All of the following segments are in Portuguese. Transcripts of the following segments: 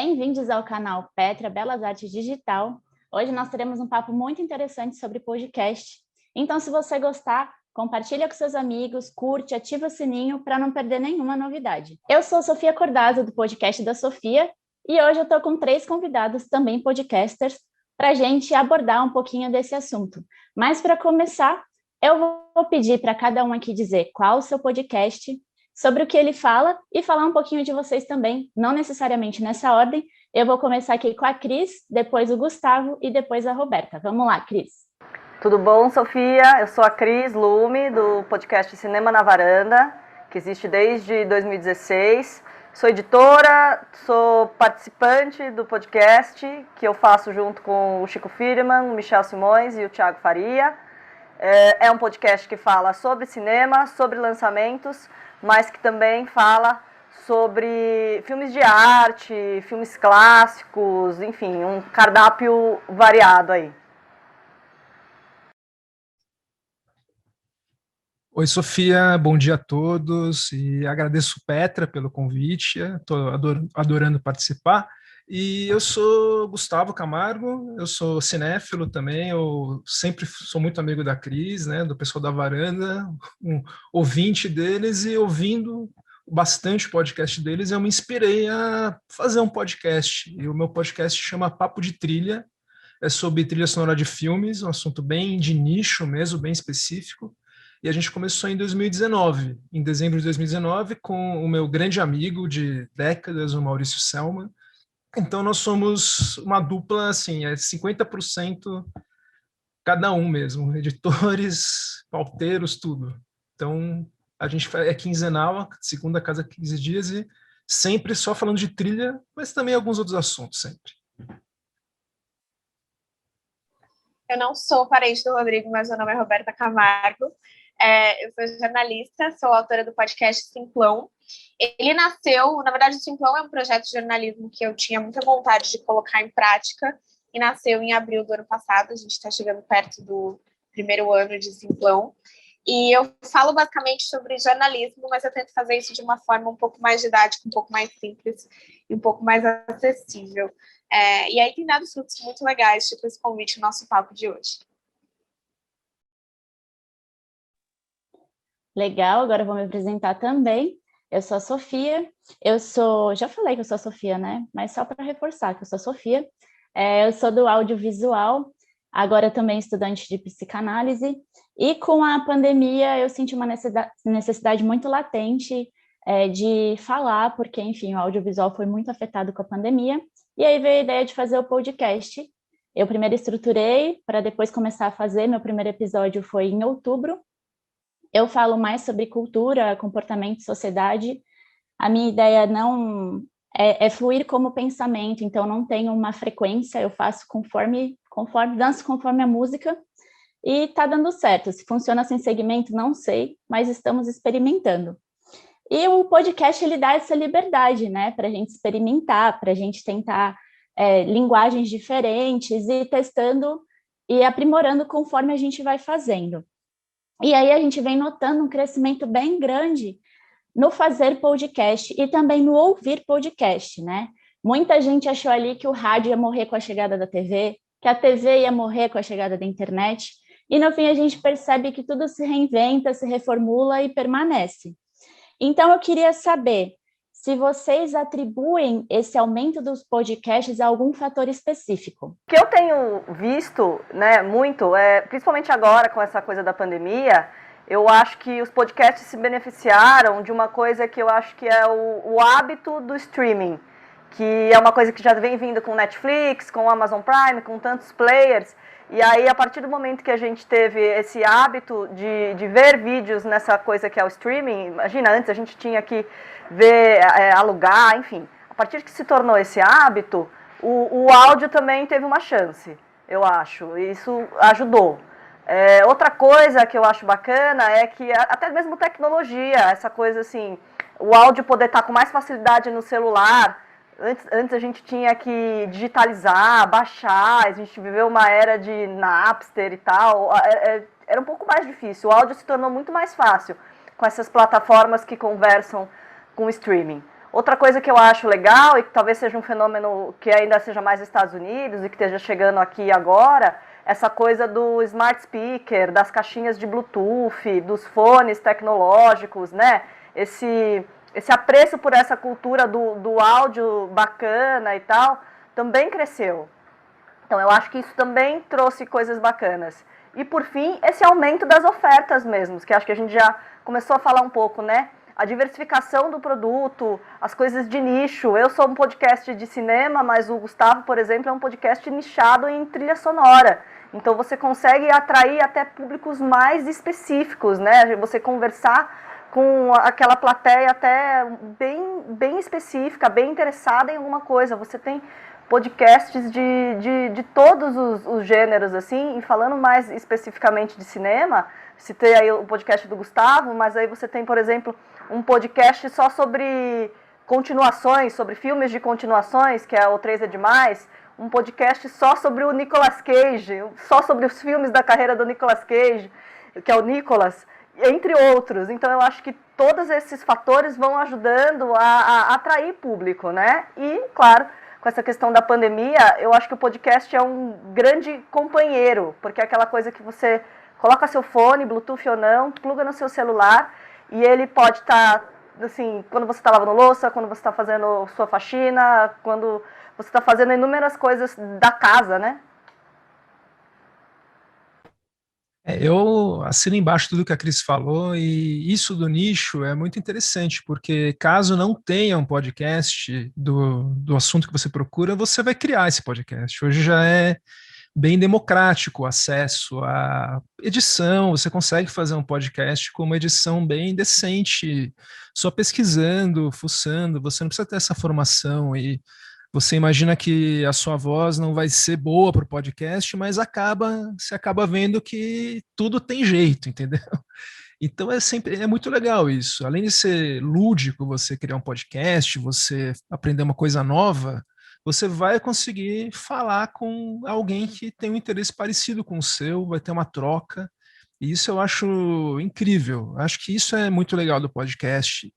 Bem-vindos ao canal Petra Belas Artes Digital. Hoje nós teremos um papo muito interessante sobre podcast. Então, se você gostar, compartilha com seus amigos, curte, ativa o sininho para não perder nenhuma novidade. Eu sou a Sofia Cordazo, do podcast da Sofia, e hoje eu estou com 3 convidados, também podcasters, para a gente abordar um pouquinho desse assunto. Mas, para começar, eu vou pedir para cada um aqui dizer qual o seu podcast, sobre o que ele fala e falar um pouquinho de vocês também, não necessariamente nessa ordem. Eu vou começar aqui com a Cris, depois o Gustavo e depois a Roberta. Vamos lá, Cris. Tudo bom, Sofia? Eu sou a Cris Lume, do podcast Cinema na Varanda, que existe desde 2016. Sou editora, sou participante do podcast, que eu faço junto com o Chico Firman, o Michel Simões e o Thiago Faria. É um podcast que fala sobre cinema, sobre lançamentos, mas que também fala sobre filmes de arte, filmes clássicos, enfim, um cardápio variado aí. Oi, Sofia, bom dia a todos e agradeço Petra pelo convite, estou adorando participar. E eu sou Gustavo Camargo, eu sou cinéfilo também, eu sempre sou muito amigo da Cris, né, do pessoal da Varanda, um ouvinte deles, e ouvindo bastante o podcast deles, eu me inspirei a fazer um podcast. E o meu podcast chama Papo de Trilha, é sobre trilha sonora de filmes, um assunto bem de nicho mesmo, bem específico. E a gente começou em 2019, em dezembro de 2019, com o meu grande amigo de décadas, o Maurício Selman. Então, nós somos uma dupla, assim, 50% cada um mesmo, editores, pauteiros, tudo. Então, a gente é quinzenal, segunda a cada 15 dias, e sempre só falando de trilha, mas também alguns outros assuntos, sempre. Eu não sou parente do Rodrigo, mas meu nome é Roberta Camargo. Eu sou jornalista, sou autora do podcast Simplão. Ele nasceu, na verdade, o Simplão é um projeto de jornalismo que eu tinha muita vontade de colocar em prática e nasceu em abril do ano passado. A gente está chegando perto do primeiro ano de Simplão. E eu falo basicamente sobre jornalismo, mas eu tento fazer isso de uma forma um pouco mais didática, um pouco mais simples e um pouco mais acessível. E aí tem dado frutos muito legais, tipo esse convite no nosso papo de hoje. Legal, agora eu vou me apresentar também. Eu sou a Sofia, já falei que eu sou a Sofia, né? Mas só para reforçar que eu sou a Sofia. Eu sou do audiovisual, agora também estudante de psicanálise, e com a pandemia eu senti uma necessidade muito latente de falar, porque, enfim, o audiovisual foi muito afetado com a pandemia, e aí veio a ideia de fazer o podcast. Eu primeiro estruturei, para depois começar a fazer. Meu primeiro episódio foi em outubro. Eu falo mais sobre cultura, comportamento, sociedade. A minha ideia não é fluir como pensamento, então não tenho uma frequência, eu faço conforme danço conforme a música, e tá dando certo. Se funciona sem segmento, não sei, mas estamos experimentando. E o podcast, ele dá essa liberdade, né, para a gente experimentar, para a gente tentar linguagens diferentes e testando e aprimorando conforme a gente vai fazendo. E aí a gente vem notando um crescimento bem grande no fazer podcast e também no ouvir podcast, né? Muita gente achou ali que o rádio ia morrer com a chegada da TV, que a TV ia morrer com a chegada da internet, e no fim a gente percebe que tudo se reinventa, se reformula e permanece. Então eu queria saber se vocês atribuem esse aumento dos podcasts a algum fator específico. O que eu tenho visto, né, muito, principalmente agora com essa coisa da pandemia, eu acho que os podcasts se beneficiaram de uma coisa que eu acho que é o hábito do streaming, que é uma coisa que já vem vindo com Netflix, com Amazon Prime, com tantos players. E aí, a partir do momento que a gente teve esse hábito de ver vídeos nessa coisa que é o streaming, imagina, antes a gente tinha que ver, alugar, enfim. A partir que se tornou esse hábito, o áudio também teve uma chance, eu acho. Isso ajudou. Outra coisa que eu acho bacana é que até mesmo tecnologia, essa coisa assim, o áudio poder estar com mais facilidade no celular. Antes a gente tinha que digitalizar, baixar, a gente viveu uma era de Napster e tal, era um pouco mais difícil. O áudio se tornou muito mais fácil com essas plataformas que conversam com o streaming. Outra coisa que eu acho legal, e que talvez seja um fenômeno que ainda seja mais Estados Unidos e que esteja chegando aqui agora, essa coisa do smart speaker, das caixinhas de Bluetooth, dos fones tecnológicos, né? Esse apreço por essa cultura do áudio bacana e tal, também cresceu. Então, eu acho que isso também trouxe coisas bacanas. E, por fim, esse aumento das ofertas mesmo, que acho que a gente já começou a falar um pouco, né? A diversificação do produto, as coisas de nicho. Eu sou um podcast de cinema, mas o Gustavo, por exemplo, é um podcast nichado em trilha sonora. Então, você consegue atrair até públicos mais específicos, né? Você conversar com aquela plateia até bem específica, bem interessada em alguma coisa. Você tem podcasts de todos os gêneros, assim, e falando mais especificamente de cinema, citei aí o podcast do Gustavo, mas aí você tem, por exemplo, um podcast só sobre continuações, sobre filmes de continuações, que é o 3 é Demais, um podcast só sobre o Nicolas Cage, só sobre os filmes da carreira do Nicolas Cage, que é o Nicolas, entre outros. Então, eu acho que todos esses fatores vão ajudando a atrair público, né? E, claro, com essa questão da pandemia, eu acho que o podcast é um grande companheiro, porque é aquela coisa que você coloca seu fone, Bluetooth ou não, pluga no seu celular, e ele pode estar, assim, quando você está lavando louça, quando você está fazendo sua faxina, quando você está fazendo inúmeras coisas da casa, né? Eu assino embaixo tudo que a Cris falou, e isso do nicho é muito interessante, porque caso não tenha um podcast do assunto que você procura, você vai criar esse podcast. Hoje já é bem democrático o acesso à edição, você consegue fazer um podcast com uma edição bem decente, só pesquisando, fuçando, você não precisa ter essa formação e você imagina que a sua voz não vai ser boa para o podcast, mas você acaba vendo que tudo tem jeito, entendeu? Então é muito legal isso. Além de ser lúdico você criar um podcast, você aprender uma coisa nova, você vai conseguir falar com alguém que tem um interesse parecido com o seu, vai ter uma troca. E isso eu acho incrível. Acho que isso é muito legal do podcast.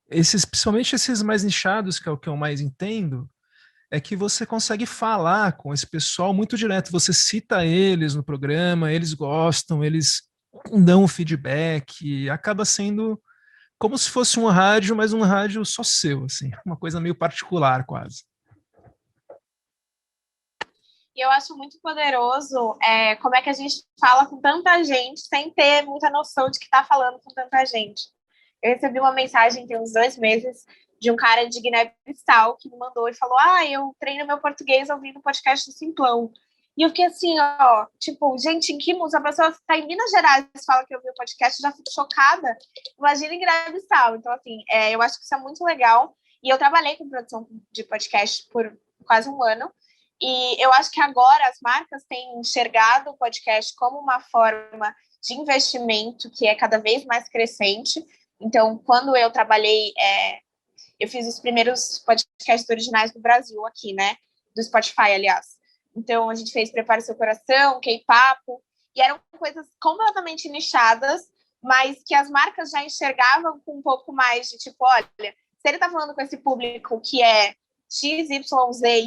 Principalmente esses mais nichados, que é o que eu mais entendo, é que você consegue falar com esse pessoal muito direto. Você cita eles no programa, eles gostam, eles dão feedback, acaba sendo como se fosse um rádio, mas um rádio só seu, assim, uma coisa meio particular quase. E eu acho muito poderoso como é que a gente fala com tanta gente sem ter muita noção de que está falando com tanta gente. Eu recebi uma mensagem tem uns 2 meses de um cara de Guiné-Bissau que me mandou e falou: eu treino meu português ouvindo o podcast do Simplão. E eu fiquei assim, ó, tipo, gente, em que mundo? A pessoa está em Minas Gerais e fala que ouviu o podcast, já fico chocada. Imagina em Guiné-Bissau. Então, assim, eu acho que isso é muito legal. E eu trabalhei com produção de podcast por quase 1 ano. E eu acho que agora as marcas têm enxergado o podcast como uma forma de investimento que é cada vez mais crescente. Então, quando eu trabalhei, eu fiz os primeiros podcasts originais do Brasil aqui, né? Do Spotify, aliás. Então, a gente fez Prepare Seu Coração, K-Papo, e eram coisas completamente nichadas, mas que as marcas já enxergavam com um pouco mais de tipo, olha, se ele tá falando com esse público que é XYZ,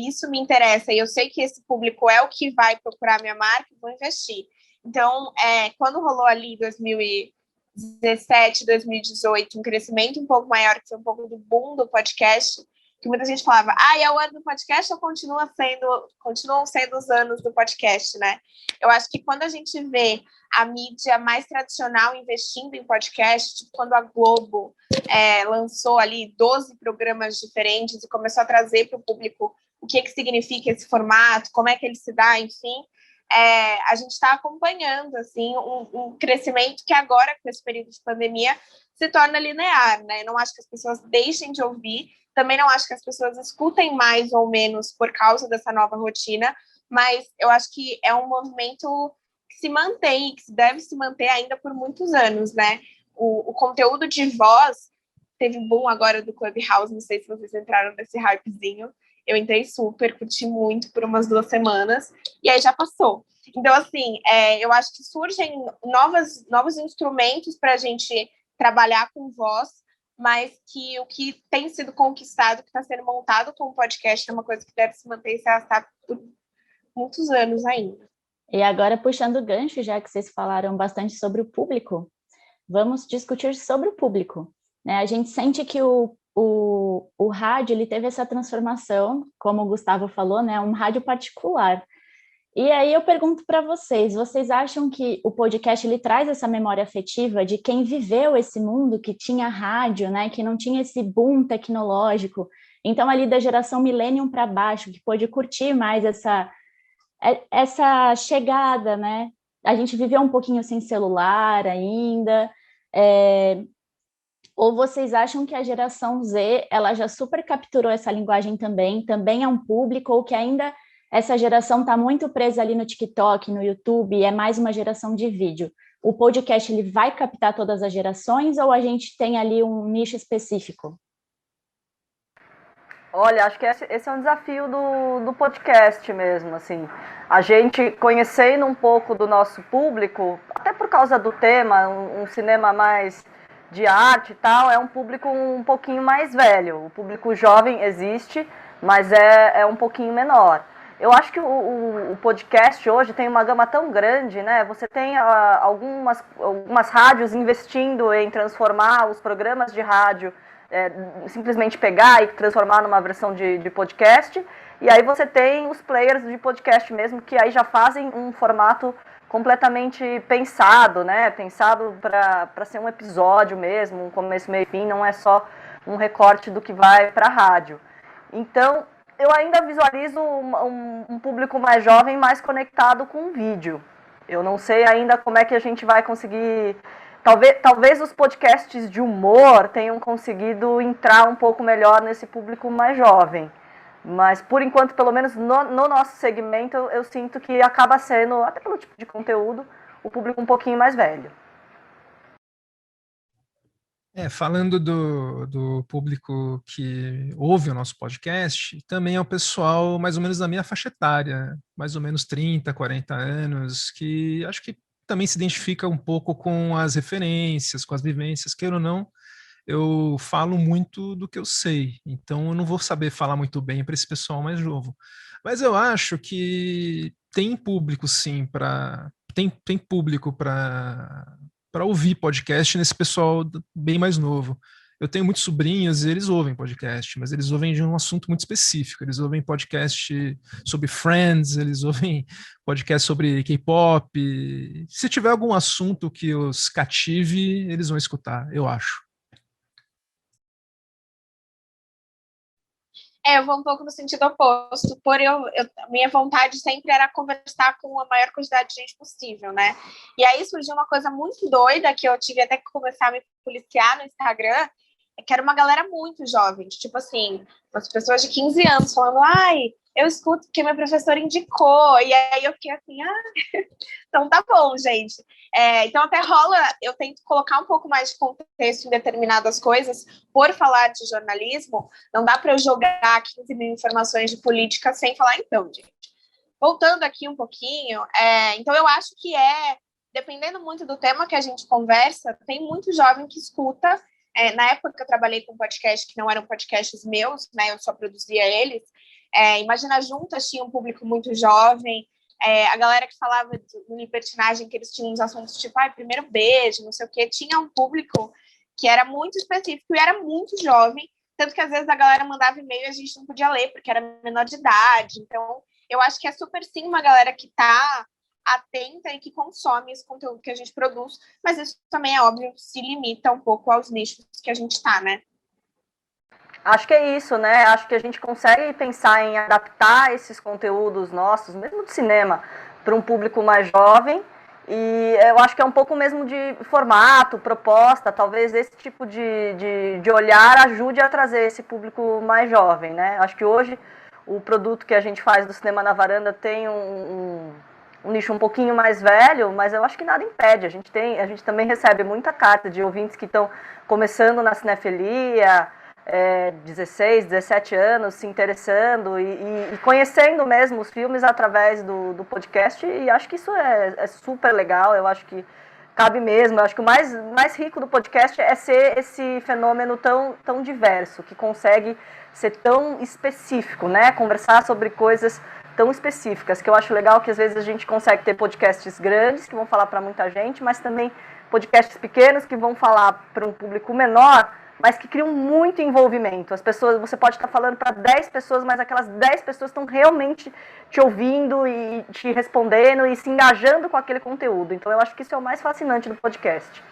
isso me interessa, e eu sei que esse público é o que vai procurar minha marca, vou investir. Então, quando rolou ali 2017, 2018, um crescimento um pouco maior, que foi um pouco do boom do podcast, que muita gente falava, é o ano do podcast ou continuam sendo os anos do podcast, né? Eu acho que quando a gente vê a mídia mais tradicional investindo em podcast, tipo quando a Globo lançou ali 12 programas diferentes e começou a trazer para o público o que significa esse formato, como é que ele se dá, enfim, a gente está acompanhando assim, um crescimento que agora, com esse período de pandemia, se torna linear, né? Eu não acho que as pessoas deixem de ouvir, também não acho que as pessoas escutem mais ou menos por causa dessa nova rotina, mas eu acho que é um movimento que se mantém, que deve se manter ainda por muitos anos, né? O conteúdo de voz teve boom agora do Clubhouse, não sei se vocês entraram nesse hypezinho, eu entrei super, curti muito por umas 2 semanas, e aí já passou. Então, assim, eu acho que surgem novos instrumentos para a gente trabalhar com voz, mas que o que tem sido conquistado, que está sendo montado com o podcast, é uma coisa que deve se manter e se arrastar por muitos anos ainda. E agora, puxando o gancho, já que vocês falaram bastante sobre o público, vamos discutir sobre o público, né? A gente sente que o rádio ele teve essa transformação, como o Gustavo falou, né? Um rádio particular. E aí eu pergunto para vocês acham que o podcast ele traz essa memória afetiva de quem viveu esse mundo que tinha rádio, né? Que não tinha esse boom tecnológico? Então, ali da geração millennium para baixo, que pôde curtir mais essa chegada, né? A gente viveu um pouquinho sem celular ainda, ou vocês acham que a geração Z, ela já super capturou essa linguagem também é um público, ou que ainda essa geração está muito presa ali no TikTok, no YouTube, e é mais uma geração de vídeo? O podcast, ele vai captar todas as gerações, ou a gente tem ali um nicho específico? Olha, acho que esse é um desafio do podcast mesmo, assim. A gente conhecendo um pouco do nosso público, até por causa do tema, um cinema mais de arte e tal, é um público um pouquinho mais velho. O público jovem existe, mas é um pouquinho menor. Eu acho que o podcast hoje tem uma gama tão grande, né? Você tem algumas rádios investindo em transformar os programas de rádio, simplesmente pegar e transformar numa versão de podcast, e aí você tem os players de podcast mesmo, que aí já fazem um formato completamente pensado, né? Pensado para ser um episódio mesmo, um começo, meio e fim, não é só um recorte do que vai para a rádio. Então, eu ainda visualizo um público mais jovem, mais conectado com o vídeo. Eu não sei ainda como é que a gente vai conseguir... Talvez os podcasts de humor tenham conseguido entrar um pouco melhor nesse público mais jovem. Mas, por enquanto, pelo menos no nosso segmento, eu sinto que acaba sendo, até pelo tipo de conteúdo, o público um pouquinho mais velho. Falando do público que ouve o nosso podcast, também é o pessoal mais ou menos da minha faixa etária, mais ou menos 30, 40 anos, que acho que também se identifica um pouco com as referências, com as vivências, queira ou não, eu falo muito do que eu sei, então eu não vou saber falar muito bem para esse pessoal mais novo. Mas eu acho que tem público, sim, tem público para ouvir podcast nesse pessoal bem mais novo. Eu tenho muitos sobrinhos e eles ouvem podcast, mas eles ouvem de um assunto muito específico. Eles ouvem podcast sobre Friends, eles ouvem podcast sobre K-pop. Se tiver algum assunto que os cative, eles vão escutar, eu acho. Eu vou um pouco no sentido oposto, minha vontade sempre era conversar com a maior quantidade de gente possível, né? E aí surgiu uma coisa muito doida, que eu tive até que começar a me policiar no Instagram, que era uma galera muito jovem, tipo assim, umas pessoas de 15 anos falando, eu escuto porque meu professor indicou, e aí eu fiquei assim, então tá bom, gente. Então até rola, eu tento colocar um pouco mais de contexto em determinadas coisas, por falar de jornalismo, não dá para eu jogar 15 mil informações de política sem falar então, gente. Voltando aqui um pouquinho, então eu acho que dependendo muito do tema que a gente conversa, tem muito jovem que escuta. Na época que eu trabalhei com podcast, que não eram podcasts meus, né, eu só produzia eles, Imagina Juntas tinha um público muito jovem, a galera que falava de libertinagem, que eles tinham uns assuntos tipo, primeiro beijo, não sei o quê, tinha um público que era muito específico e era muito jovem, tanto que às vezes a galera mandava e-mail e a gente não podia ler, porque era menor de idade. Então, eu acho que é super sim uma galera que está atenta e que consome esse conteúdo que a gente produz, mas isso também é óbvio, se limita um pouco aos nichos que a gente está, né? Acho que é isso, né? Acho que a gente consegue pensar em adaptar esses conteúdos nossos, mesmo de cinema, para um público mais jovem. E eu acho que é um pouco mesmo de formato, proposta, talvez esse tipo de olhar ajude a trazer esse público mais jovem, né? Acho que hoje o produto que a gente faz do Cinema na Varanda tem um nicho um pouquinho mais velho, mas eu acho que nada impede. A gente também recebe muita carta de ouvintes que estão começando na cinefilia, 16, 17 anos, se interessando e conhecendo mesmo os filmes através do podcast, e acho que isso é super legal. Eu acho que cabe mesmo. Eu acho que o mais rico do podcast é ser esse fenômeno tão diverso, que consegue ser tão específico, né? Conversar sobre coisas tão específicas, que eu acho legal que às vezes a gente consegue ter podcasts grandes, que vão falar para muita gente, mas também podcasts pequenos, que vão falar para um público menor, mas que criam muito envolvimento. As pessoas, você pode estar falando para 10 pessoas, mas aquelas 10 pessoas estão realmente te ouvindo e te respondendo e se engajando com aquele conteúdo. Então eu acho que isso é o mais fascinante do podcast.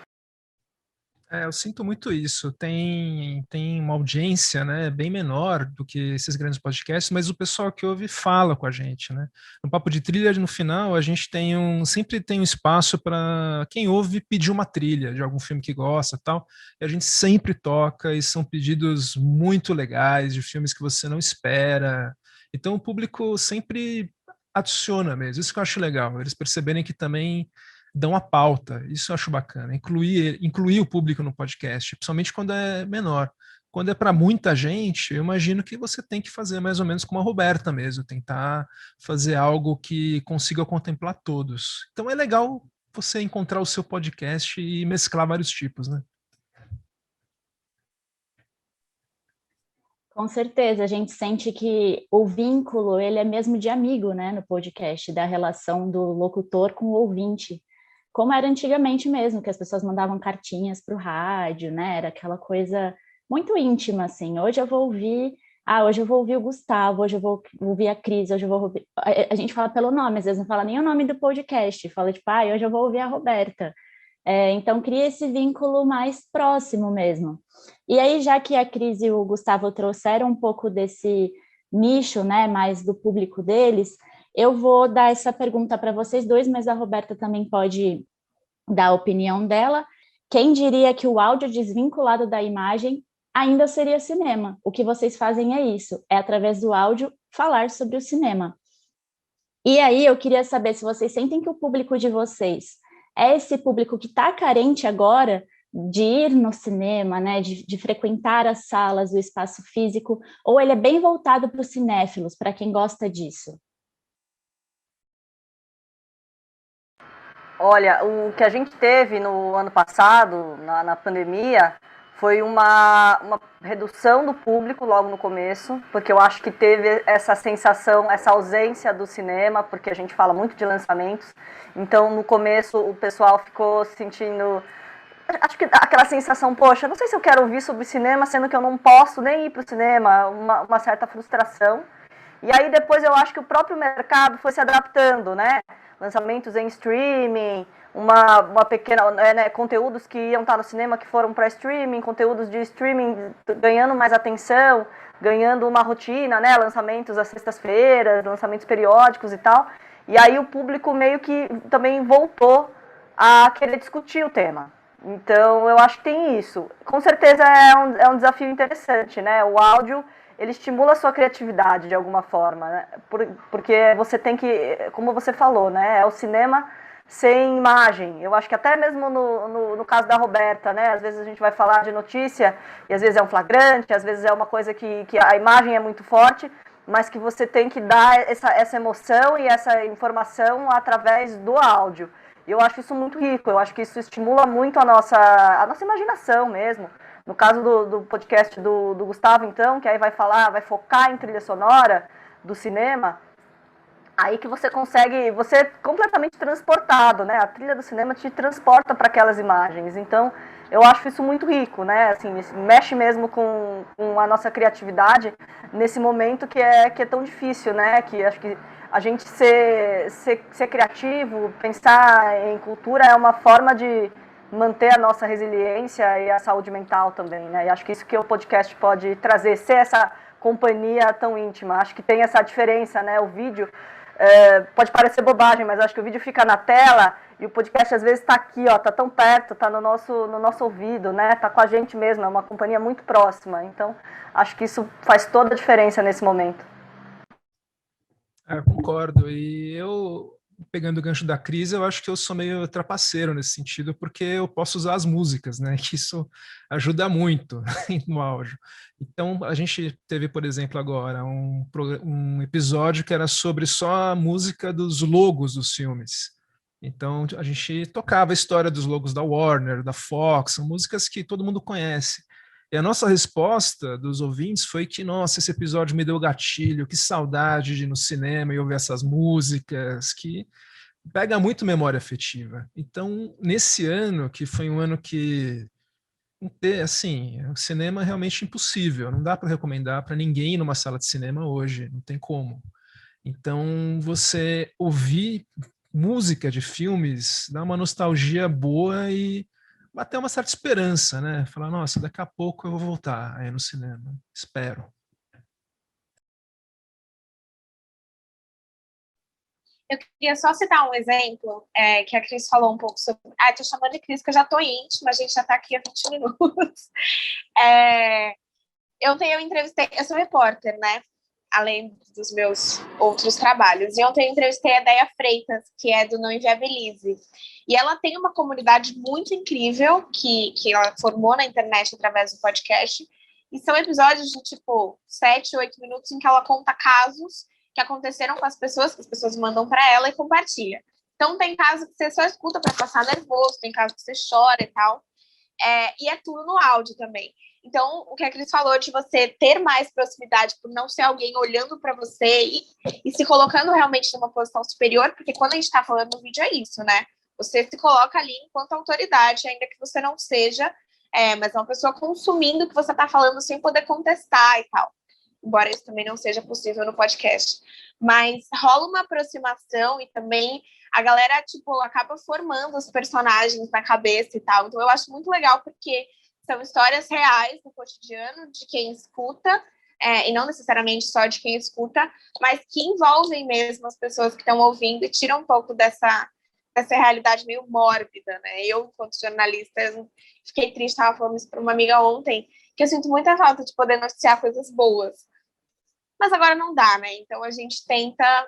Eu sinto muito isso. Tem uma audiência, né, bem menor do que esses grandes podcasts, mas o pessoal que ouve fala com a gente, né? No Papo de Trilha, no final, a gente sempre tem um espaço para quem ouve pedir uma trilha de algum filme que gosta, tal. E a gente sempre toca e são pedidos muito legais de filmes que você não espera. Então o público sempre adiciona mesmo. Isso que eu acho legal. Eles perceberem que também dão a pauta, isso eu acho bacana, incluir o público no podcast, principalmente quando é menor. Quando é para muita gente, eu imagino que você tem que fazer mais ou menos como a Roberta mesmo, tentar fazer algo que consiga contemplar todos. Então é legal você encontrar o seu podcast e mesclar vários tipos, né? Com certeza, a gente sente que o vínculo, ele é mesmo de amigo, né, no podcast, da relação do locutor com o ouvinte, como era antigamente mesmo, que as pessoas mandavam cartinhas para o rádio, né, era aquela coisa muito íntima, assim, hoje eu vou ouvir o Gustavo, hoje eu vou ouvir a Cris, hoje eu vou ouvir... A gente fala pelo nome, às vezes não fala nem o nome do podcast, fala tipo, hoje eu vou ouvir a Roberta. Então, cria esse vínculo mais próximo mesmo. E aí, já que a Cris e o Gustavo trouxeram um pouco desse nicho, né, mais do público deles, eu vou dar essa pergunta para vocês dois, mas a Roberta também pode dar a opinião dela. Quem diria que o áudio desvinculado da imagem ainda seria cinema? O que vocês fazem é isso, é através do áudio falar sobre o cinema. E aí, eu queria saber se vocês sentem que o público de vocês é esse público que está carente agora de ir no cinema, né, de frequentar as salas, o espaço físico, ou ele é bem voltado para os cinéfilos, para quem gosta disso? Olha, o que a gente teve no ano passado, na pandemia, foi uma redução do público logo no começo, porque eu acho que teve essa sensação, essa ausência do cinema, porque a gente fala muito de lançamentos. Então, no começo, o pessoal ficou sentindo, acho que aquela sensação, poxa, não sei se eu quero ouvir sobre cinema, sendo que eu não posso nem ir para o cinema, uma certa frustração. E aí depois eu acho que o próprio mercado foi se adaptando, né? Lançamentos em streaming, uma pequena, né, conteúdos que iam estar no cinema que foram para streaming, conteúdos de streaming ganhando mais atenção, ganhando uma rotina, né? Lançamentos às sextas-feiras, lançamentos periódicos e tal. E aí o público meio que também voltou a querer discutir o tema. Então eu acho que tem isso. Com certeza é um desafio interessante, né? O áudio, ele estimula a sua criatividade de alguma forma, né? Porque você tem que, como você falou, né? É o cinema sem imagem. Eu acho que até mesmo no caso da Roberta, né? Às vezes a gente vai falar de notícia e às vezes é um flagrante, às vezes é uma coisa que a imagem é muito forte, mas que você tem que dar essa emoção e essa informação através do áudio. E eu acho isso muito rico, eu acho que isso estimula muito a nossa imaginação mesmo. No caso do podcast do Gustavo, então, que aí vai focar em trilha sonora do cinema, aí que você consegue, você é completamente transportado, né? A trilha do cinema te transporta para aquelas imagens. Então, eu acho isso muito rico, né? Assim, mexe mesmo com a nossa criatividade nesse momento que é tão difícil, né? Que acho que a gente ser criativo, pensar em cultura é uma forma de manter a nossa resiliência e a saúde mental também, né? E acho que isso que o podcast pode trazer, ser essa companhia tão íntima. Acho que tem essa diferença, né? O vídeo pode parecer bobagem, mas acho que o vídeo fica na tela e o podcast às vezes está aqui, ó, tá tão perto, tá no nosso ouvido, né? Tá com a gente mesmo, é uma companhia muito próxima. Então, acho que isso faz toda a diferença nesse momento. Concordo. E eu, pegando o gancho da Cris, eu acho que eu sou meio trapaceiro nesse sentido, porque eu posso usar as músicas, né? Que isso ajuda muito no áudio. Então, a gente teve, por exemplo, agora um episódio que era sobre só a música dos logos dos filmes. Então, a gente tocava a história dos logos da Warner, da Fox, são músicas que todo mundo conhece. E a nossa resposta dos ouvintes foi que, nossa, esse episódio me deu gatilho, que saudade de ir no cinema e ouvir essas músicas, que pega muito memória afetiva. Então, nesse ano, que foi um ano que, assim, o cinema é realmente impossível, não dá para recomendar para ninguém ir numa sala de cinema hoje, não tem como. Então, você ouvir música de filmes dá uma nostalgia boa e até uma certa esperança, né? Falar, nossa, daqui a pouco eu vou voltar aí no cinema. Espero. Eu queria só citar um exemplo que a Cris falou um pouco sobre. Tô chamando de Cris, que eu já tô íntima, a gente já tá aqui há 20 minutos. Eu entrevistei, eu sou repórter, né? Além dos meus outros trabalhos. E ontem eu entrevistei a Déia Freitas, que é do Não Inviabilize. E ela tem uma comunidade muito incrível que ela formou na internet através do podcast. E são episódios de, 7, 8 minutos em que ela conta casos que aconteceram com as pessoas, que as pessoas mandam para ela e compartilha. Então, tem casos que você só escuta para passar nervoso, tem casos que você chora e tal. E é tudo no áudio também. Então, o que a Cris falou de você ter mais proximidade por não ser alguém olhando para você e se colocando realmente numa posição superior, porque quando a gente está falando no vídeo é isso, né? Você se coloca ali enquanto autoridade, ainda que você não seja, mas é uma pessoa consumindo o que você está falando sem poder contestar e tal. Embora isso também não seja possível no podcast. Mas rola uma aproximação e também a galera, acaba formando os personagens na cabeça e tal. Então, eu acho muito legal porque são histórias reais do cotidiano de quem escuta, e não necessariamente só de quem escuta, mas que envolvem mesmo as pessoas que estão ouvindo e tiram um pouco dessa realidade meio mórbida, né? Eu, enquanto jornalista, fiquei triste, estava falando isso para uma amiga ontem, que eu sinto muita falta de poder noticiar coisas boas. Mas agora não dá, né? Então, a gente tenta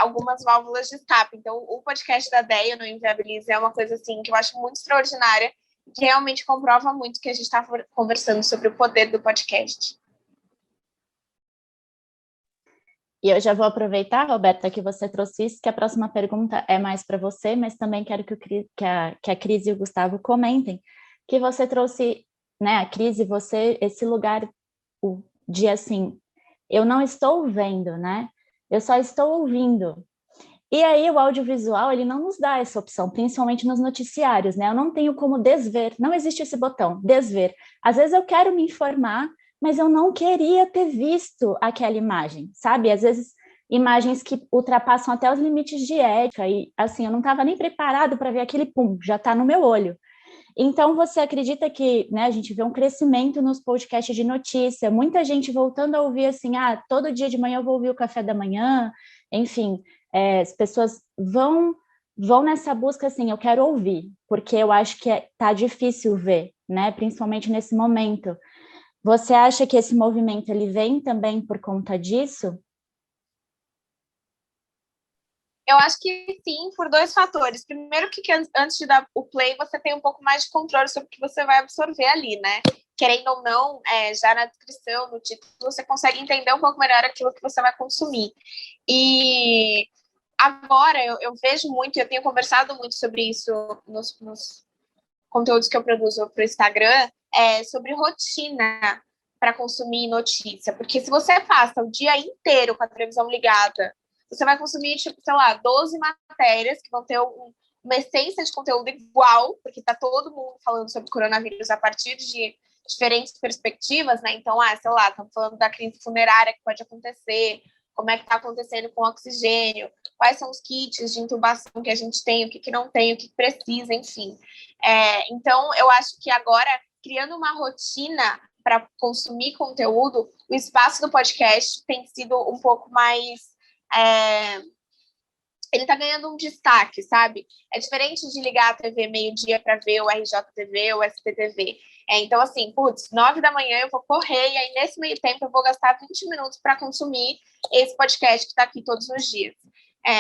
algumas válvulas de escape. Então, o podcast da Déia, no Inviabilize, é uma coisa assim que eu acho muito extraordinária, que realmente comprova muito que a gente está conversando sobre o poder do podcast. E eu já vou aproveitar, Roberta, que você trouxe isso, que a próxima pergunta é mais para você, mas também quero que a Cris e o Gustavo comentem, que você trouxe, né, a Cris e você, esse lugar de assim, eu não estou vendo, né? Eu só estou ouvindo. E aí o audiovisual, ele não nos dá essa opção, principalmente nos noticiários, né? Eu não tenho como desver, não existe esse botão, desver. Às vezes eu quero me informar, mas eu não queria ter visto aquela imagem, sabe? Às vezes imagens que ultrapassam até os limites de ética, e assim, eu não estava nem preparado para ver aquele pum, já está no meu olho. Então, você acredita que, né, a gente vê um crescimento nos podcasts de notícia, muita gente voltando a ouvir assim, todo dia de manhã eu vou ouvir o café da manhã, enfim, as pessoas vão nessa busca assim, eu quero ouvir, porque eu acho que tá difícil ver, né, principalmente nesse momento. Você acha que esse movimento ele vem também por conta disso? Eu acho que sim, por 2 fatores. Primeiro, que antes de dar o play, você tem um pouco mais de controle sobre o que você vai absorver ali, né? Querendo ou não, já na descrição, no título, você consegue entender um pouco melhor aquilo que você vai consumir. E agora, eu vejo muito, eu tenho conversado muito sobre isso nos conteúdos que eu produzo para o Instagram, sobre rotina para consumir notícia. Porque se você passa o dia inteiro com a televisão ligada, você vai consumir, 12 matérias que vão ter uma essência de conteúdo igual, porque está todo mundo falando sobre coronavírus a partir de diferentes perspectivas, né? Então, estamos falando da crise funerária que pode acontecer, como é que está acontecendo com o oxigênio, quais são os kits de intubação que a gente tem, o que não tem, o que precisa, enfim. Então, eu acho que agora, criando uma rotina para consumir conteúdo, o espaço do podcast tem sido um pouco mais... ele está ganhando um destaque, sabe? É diferente de ligar a TV meio-dia para ver o RJTV ou o SPTV. Então, assim, 9 da manhã eu vou correr e aí nesse meio tempo eu vou gastar 20 minutos para consumir esse podcast que está aqui todos os dias.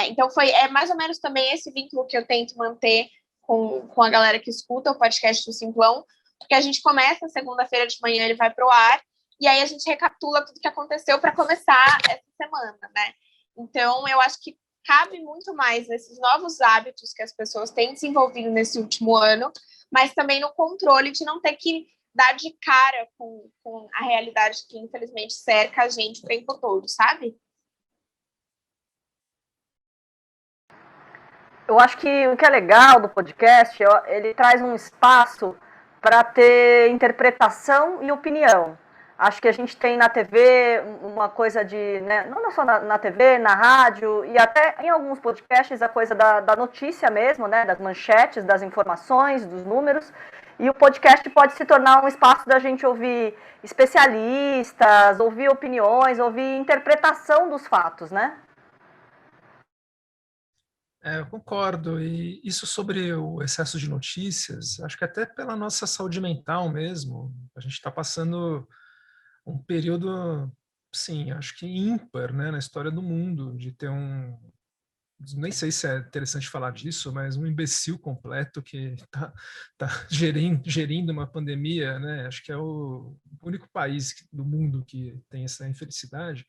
Então, é mais ou menos também esse vínculo que eu tento manter com a galera que escuta o podcast do Simplão, porque a gente começa segunda-feira de manhã, ele vai para o ar, e aí a gente recapitula tudo que aconteceu para começar essa semana, né? Então, eu acho que cabe muito mais nesses novos hábitos que as pessoas têm desenvolvido nesse último ano, mas também no controle de não ter que dar de cara com a realidade que, infelizmente, cerca a gente o tempo todo, sabe? Eu acho que o que é legal do podcast, ele traz um espaço para ter interpretação e opinião. Acho que a gente tem na TV uma coisa de, né, não só na TV, na rádio e até em alguns podcasts a coisa da notícia mesmo, né, das manchetes, das informações, dos números. E o podcast pode se tornar um espaço da gente ouvir especialistas, ouvir opiniões, ouvir interpretação dos fatos, né? Eu concordo. E isso sobre o excesso de notícias, acho que até pela nossa saúde mental mesmo, a gente está passando um período, sim, acho que ímpar, né, na história do mundo, de ter nem sei se é interessante falar disso, mas um imbecil completo que está gerindo uma pandemia, né? Acho que é o único país do mundo que tem essa infelicidade.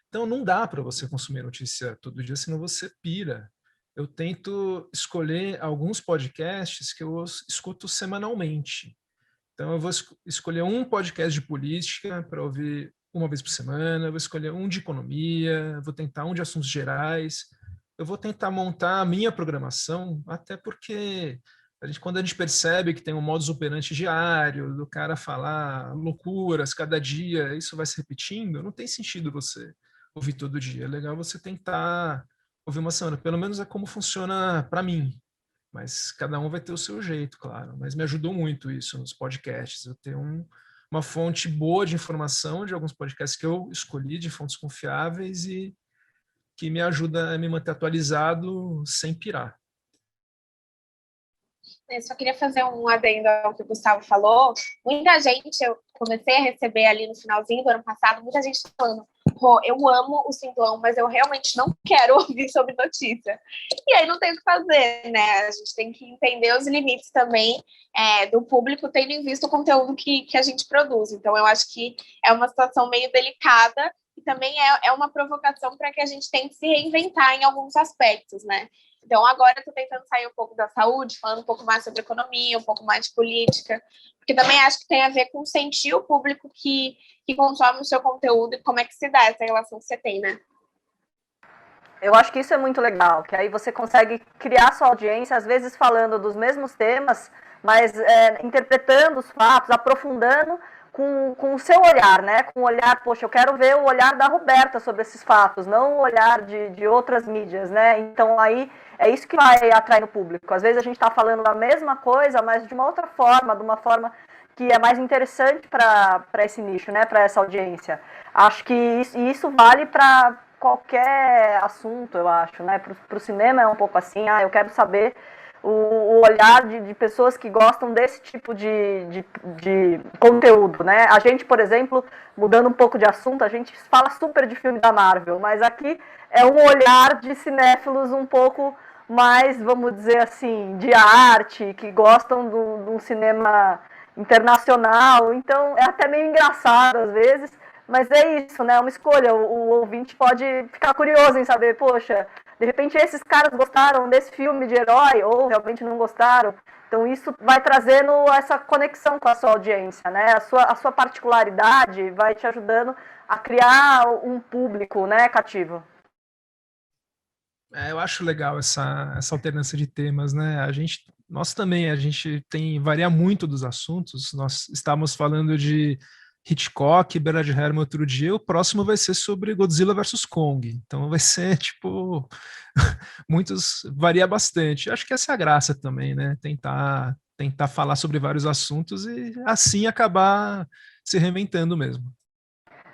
Então não dá para você consumir notícia todo dia, senão você pira. Eu tento escolher alguns podcasts que eu escuto semanalmente. Então, eu vou escolher um podcast de política para ouvir uma vez por semana, vou escolher um de economia, vou tentar um de assuntos gerais, eu vou tentar montar a minha programação, até porque quando a gente percebe que tem um modus operandi diário, do cara falar loucuras cada dia, isso vai se repetindo, não tem sentido você ouvir todo dia. É legal você tentar ouvir uma semana, pelo menos é como funciona para mim. Mas cada um vai ter o seu jeito, claro. Mas me ajudou muito isso nos podcasts. Eu tenho uma fonte boa de informação de alguns podcasts que eu escolhi, de fontes confiáveis e que me ajuda a me manter atualizado sem pirar. Eu só queria fazer um adendo ao que o Gustavo falou. Muita gente, eu comecei a receber ali no finalzinho do ano passado, muita gente falando, pô, eu amo o Simplão, mas eu realmente não quero ouvir sobre notícia. E aí não tem o que fazer, né? A gente tem que entender os limites também do público, tendo em vista o conteúdo que a gente produz. Então, eu acho que é uma situação meio delicada e também é uma provocação para que a gente tente se reinventar em alguns aspectos, né? Então, agora eu estou tentando sair um pouco da saúde, falando um pouco mais sobre economia, um pouco mais de política, porque também acho que tem a ver com sentir o público que consome o seu conteúdo e como é que se dá essa relação que você tem, né? Eu acho que isso é muito legal, que aí você consegue criar sua audiência, às vezes falando dos mesmos temas, mas interpretando os fatos, aprofundando com o seu olhar, né? Com o olhar, poxa, eu quero ver o olhar da Roberta sobre esses fatos, não o olhar de outras mídias, né? Então aí é isso que vai atrair no público. Às vezes a gente está falando a mesma coisa, mas de uma outra forma, de uma forma que é mais interessante para esse nicho, né? Para essa audiência. Acho que isso vale para qualquer assunto, eu acho, né? Para o cinema é um pouco assim, eu quero saber o olhar de pessoas que gostam desse tipo de conteúdo, né? A gente, por exemplo, mudando um pouco de assunto, a gente fala super de filme da Marvel, mas aqui é um olhar de cinéfilos um pouco mais, vamos dizer assim, de arte, que gostam de um cinema internacional, então é até meio engraçado às vezes, mas é isso, né? É uma escolha, o ouvinte pode ficar curioso em saber, poxa, de repente esses caras gostaram desse filme de herói ou realmente não gostaram. Então isso vai trazendo essa conexão com a sua audiência, né? A sua particularidade vai te ajudando a criar um público, né, cativo. Eu acho legal essa alternância de temas, né? Nós também, a gente varia muito dos assuntos. Nós estávamos falando de Hitchcock e Bernard Herrmann outro dia, o próximo vai ser sobre Godzilla versus Kong. Então vai ser, tipo, varia bastante. Acho que essa é a graça também, né? Tentar falar sobre vários assuntos e assim acabar se reinventando mesmo.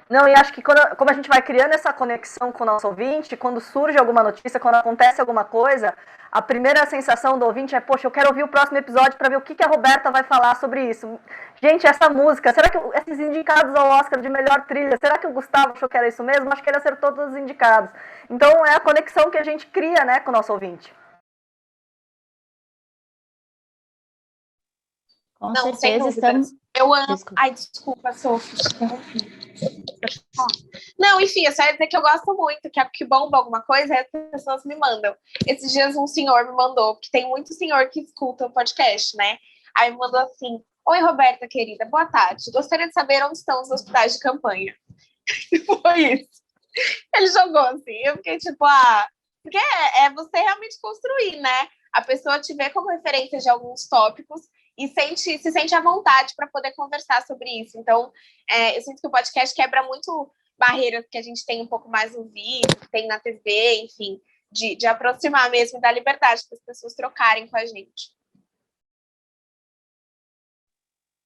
Não, e acho que como a gente vai criando essa conexão com o nosso ouvinte, quando surge alguma notícia, quando acontece alguma coisa, a primeira sensação do ouvinte é, poxa, eu quero ouvir o próximo episódio para ver o que a Roberta vai falar sobre isso. Gente, essa música, será que esses indicados ao Oscar de melhor trilha, será que o Gustavo achou que era isso mesmo? Acho que ele acertou todos os indicados. Então é a conexão que a gente cria, né, com o nosso ouvinte. Com certeza estamos... Eu amo... Ai, desculpa, Sophie, interrompi. Não, enfim, eu só ia dizer que eu gosto muito, que bomba alguma coisa, as pessoas me mandam. Esses dias um senhor me mandou, porque tem muito senhor que escuta o podcast, né? Aí me mandou assim: oi, Roberta, querida, boa tarde. Gostaria de saber onde estão os hospitais de campanha. Foi isso. Ele jogou assim. Eu fiquei tipo, porque é você realmente construir, né? A pessoa te vê como referência de alguns tópicos e se sente à vontade para poder conversar sobre isso. Então, eu sinto que o podcast quebra muito barreiras que a gente tem um pouco mais no vídeo, que tem na TV, enfim, de aproximar mesmo, da liberdade para as pessoas trocarem com a gente.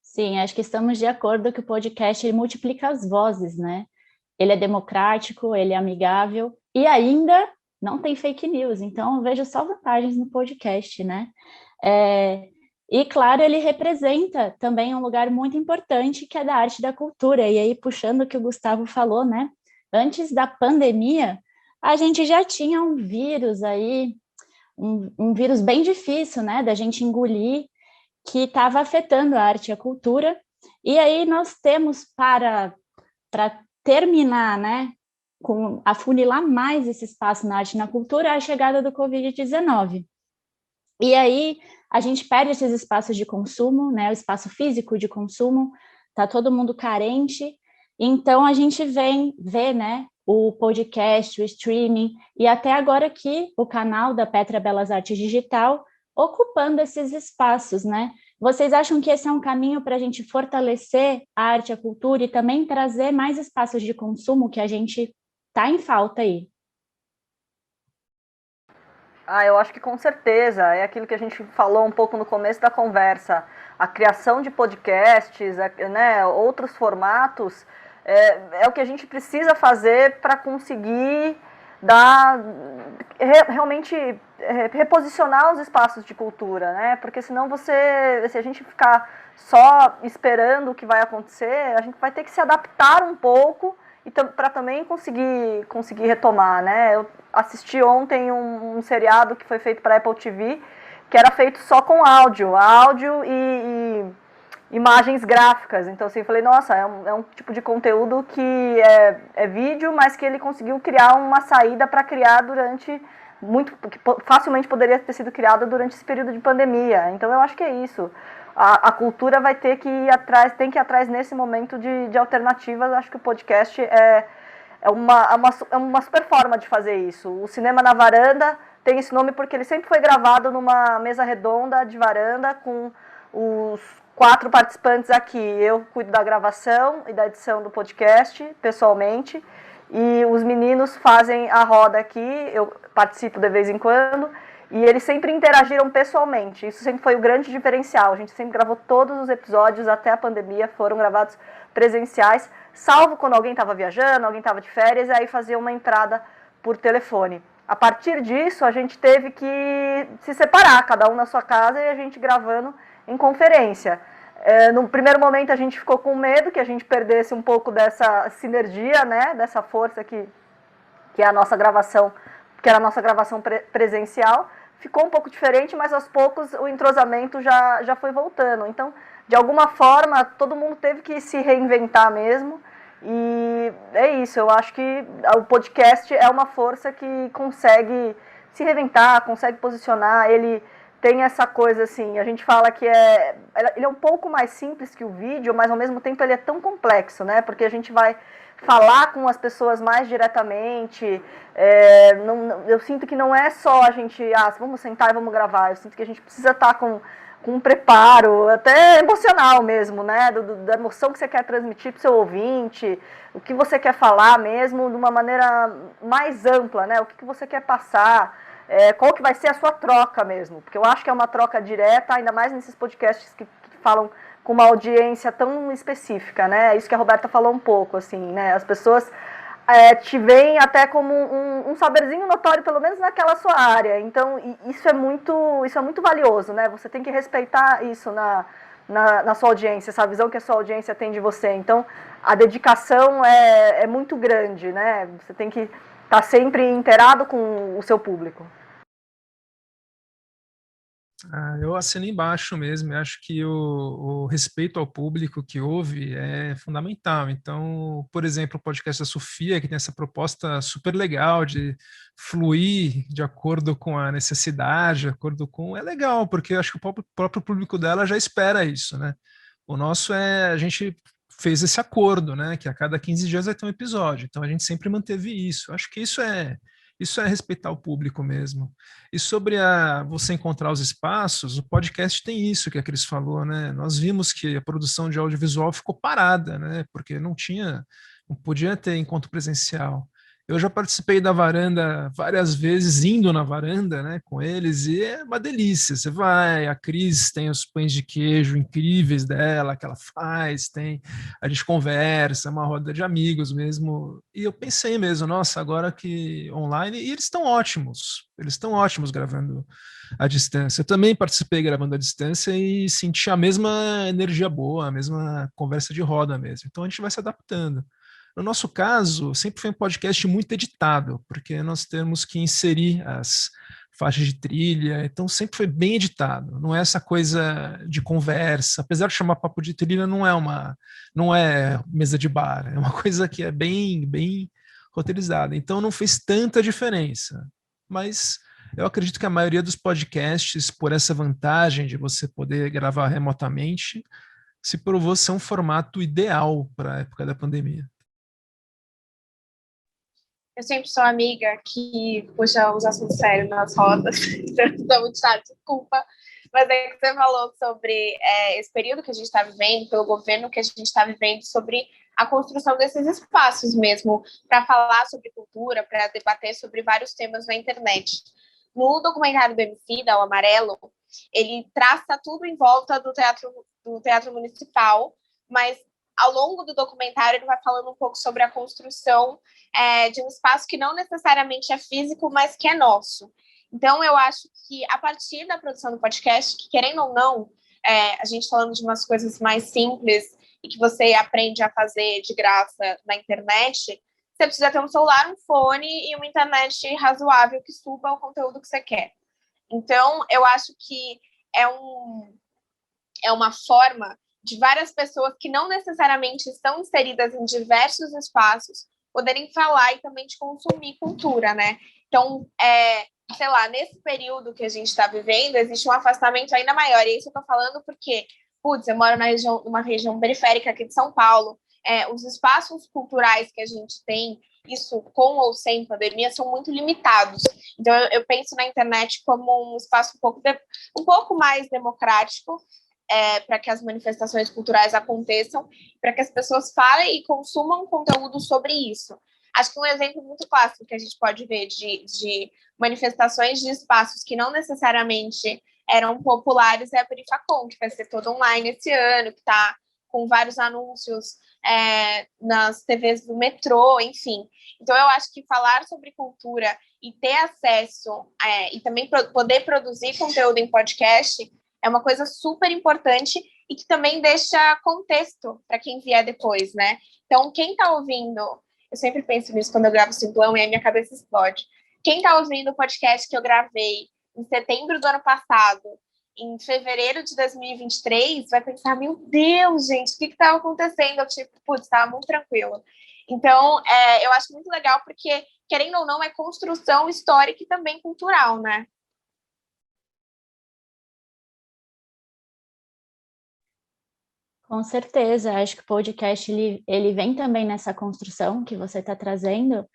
Sim, acho que estamos de acordo que o podcast ele multiplica as vozes, né? Ele é democrático, ele é amigável e ainda não tem fake news. Então, eu vejo só vantagens no podcast, né? E, claro, ele representa também um lugar muito importante que é da arte e da cultura. E aí, puxando o que o Gustavo falou, né? Antes da pandemia, a gente já tinha um vírus aí, um vírus bem difícil, né? Da gente engolir, que estava afetando a arte e a cultura. E aí nós temos para terminar, né? Afunilar mais esse espaço na arte e na cultura, a chegada do Covid-19. E aí a gente perde esses espaços de consumo, né? O espaço físico de consumo, tá todo mundo carente, então a gente vê, né? O podcast, o streaming, e até agora aqui o canal da Petra Belas Artes Digital, ocupando esses espaços, né? Vocês acham que esse é um caminho para a gente fortalecer a arte e a cultura e também trazer mais espaços de consumo que a gente está em falta aí? Eu acho que com certeza, é aquilo que a gente falou um pouco no começo da conversa, a criação de podcasts, né, outros formatos, é o que a gente precisa fazer para conseguir realmente reposicionar os espaços de cultura, né, porque senão se a gente ficar só esperando o que vai acontecer, a gente vai ter que se adaptar um pouco para também conseguir retomar, né? Eu assisti ontem um seriado que foi feito para a Apple TV, que era feito só com áudio e imagens gráficas. Então, assim, eu falei, nossa, é um tipo de conteúdo que é vídeo, mas que ele conseguiu criar uma saída para criar que facilmente poderia ter sido criada durante esse período de pandemia. Então, eu acho que é isso. A cultura vai ter que ir atrás nesse momento de alternativas. Acho que o podcast é uma super forma de fazer isso. O Cinema na Varanda tem esse nome porque ele sempre foi gravado numa mesa redonda de varanda com os 4 participantes aqui. Eu cuido da gravação e da edição do podcast, pessoalmente, e os meninos fazem a roda aqui, eu participo de vez em quando, e eles sempre interagiram pessoalmente. Isso sempre foi o grande diferencial. A gente sempre gravou todos os episódios até a pandemia, foram gravados presenciais, salvo quando alguém estava viajando, alguém estava de férias, e aí fazia uma entrada por telefone. A partir disso, a gente teve que se separar, cada um na sua casa, e a gente gravando em conferência. No primeiro momento, a gente ficou com medo que a gente perdesse um pouco dessa sinergia, né, dessa força que é a nossa gravação, que era a nossa gravação presencial. Ficou um pouco diferente, mas aos poucos o entrosamento já foi voltando. Então, de alguma forma, todo mundo teve que se reinventar mesmo. E é isso, eu acho que o podcast é uma força que consegue se reinventar, consegue posicionar. Ele tem essa coisa assim, a gente fala que ele é um pouco mais simples que o vídeo, mas ao mesmo tempo ele é tão complexo, né? Porque a gente vai falar com as pessoas mais diretamente. Eu sinto que não é só a gente, vamos sentar e vamos gravar. Eu sinto que a gente precisa estar com um preparo, até emocional mesmo, né? Da emoção que você quer transmitir para o seu ouvinte, o que você quer falar mesmo de uma maneira mais ampla, né? O que você quer passar, qual que vai ser a sua troca mesmo. Porque eu acho que é uma troca direta, ainda mais nesses podcasts que falam com uma audiência tão específica, né? Isso que a Roberta falou um pouco, assim, né? As pessoas te veem até como um saberzinho notório, pelo menos naquela sua área. Então, isso é muito valioso, né? Você tem que respeitar isso na sua audiência, essa visão que a sua audiência tem de você. Então, a dedicação é muito grande, né? Você tem que estar sempre inteirado com o seu público. Eu assino embaixo mesmo. Eu acho que o respeito ao público que ouve é fundamental. Então, por exemplo, o podcast da Sofia, que tem essa proposta super legal de fluir de acordo com a necessidade, de acordo com... É legal, porque eu acho que o próprio público dela já espera isso, né? O nosso a gente fez esse acordo, né? Que a cada 15 dias vai ter um episódio. Então, a gente sempre manteve isso. Eu acho que isso é respeitar o público mesmo. E sobre você encontrar os espaços, o podcast tem isso que a Cris falou, né? Nós vimos que a produção de audiovisual ficou parada, né? Porque não podia ter encontro presencial. Eu já participei da varanda várias vezes, indo na varanda, né, com eles, e é uma delícia. Você vai, a Cris tem os pães de queijo incríveis dela, que ela faz, a gente conversa, é uma roda de amigos mesmo. E eu pensei mesmo, nossa, agora que online, e eles estão ótimos gravando à distância. Eu também participei gravando à distância e senti a mesma energia boa, a mesma conversa de roda mesmo. Então a gente vai se adaptando. No nosso caso, sempre foi um podcast muito editado, porque nós temos que inserir as faixas de trilha, então sempre foi bem editado. Não é essa coisa de conversa, apesar de chamar papo de trilha, não é mesa de bar, é uma coisa que é bem roteirizada. Então não fez tanta diferença. Mas eu acredito que a maioria dos podcasts, por essa vantagem de você poder gravar remotamente, se provou ser um formato ideal para a época da pandemia. Eu sempre sou amiga que puxa os assuntos sérios nas rodas, então estou muito chata, desculpa. Mas é que você falou sobre esse período que a gente está vivendo, pelo governo que a gente está vivendo, sobre a construção desses espaços mesmo, para falar sobre cultura, para debater sobre vários temas na internet. No documentário do Emicida, O Amarelo, ele traça tudo em volta do teatro municipal, mas ao longo do documentário ele vai falando um pouco sobre a construção de um espaço que não necessariamente é físico, mas que é nosso. Então, eu acho que a partir da produção do podcast, que querendo ou não, a gente falando de umas coisas mais simples e que você aprende a fazer de graça na internet, você precisa ter um celular, um fone e uma internet razoável que suba o conteúdo que você quer. Então, eu acho que é uma forma de várias pessoas que não necessariamente estão inseridas em diversos espaços poderem falar e também de consumir cultura, né? Então, sei lá, nesse período que a gente está vivendo, existe um afastamento ainda maior. E isso eu estou falando porque, eu moro numa região periférica aqui de São Paulo. Os espaços culturais que a gente tem, isso com ou sem pandemia, são muito limitados. Então, eu penso na internet como um espaço um pouco mais democrático, para que as manifestações culturais aconteçam, para que as pessoas falem e consumam conteúdo sobre isso. Acho que um exemplo muito clássico que a gente pode ver de manifestações de espaços que não necessariamente eram populares é a Perifacon, que vai ser todo online esse ano, que está com vários anúncios nas TVs do metrô, enfim. Então, eu acho que falar sobre cultura e ter acesso e também poder produzir conteúdo em podcast é uma coisa super importante e que também deixa contexto para quem vier depois, né? Então, quem está ouvindo, eu sempre penso nisso quando eu gravo Simplão e a minha cabeça explode. Quem está ouvindo o podcast que eu gravei em setembro do ano passado, em fevereiro de 2023, vai pensar, meu Deus, gente, o que estava acontecendo? Eu, estava muito tranquilo. Então, eu acho muito legal porque, querendo ou não, é construção histórica e também cultural, né? Com certeza, acho que o podcast ele vem também nessa construção que você está trazendo,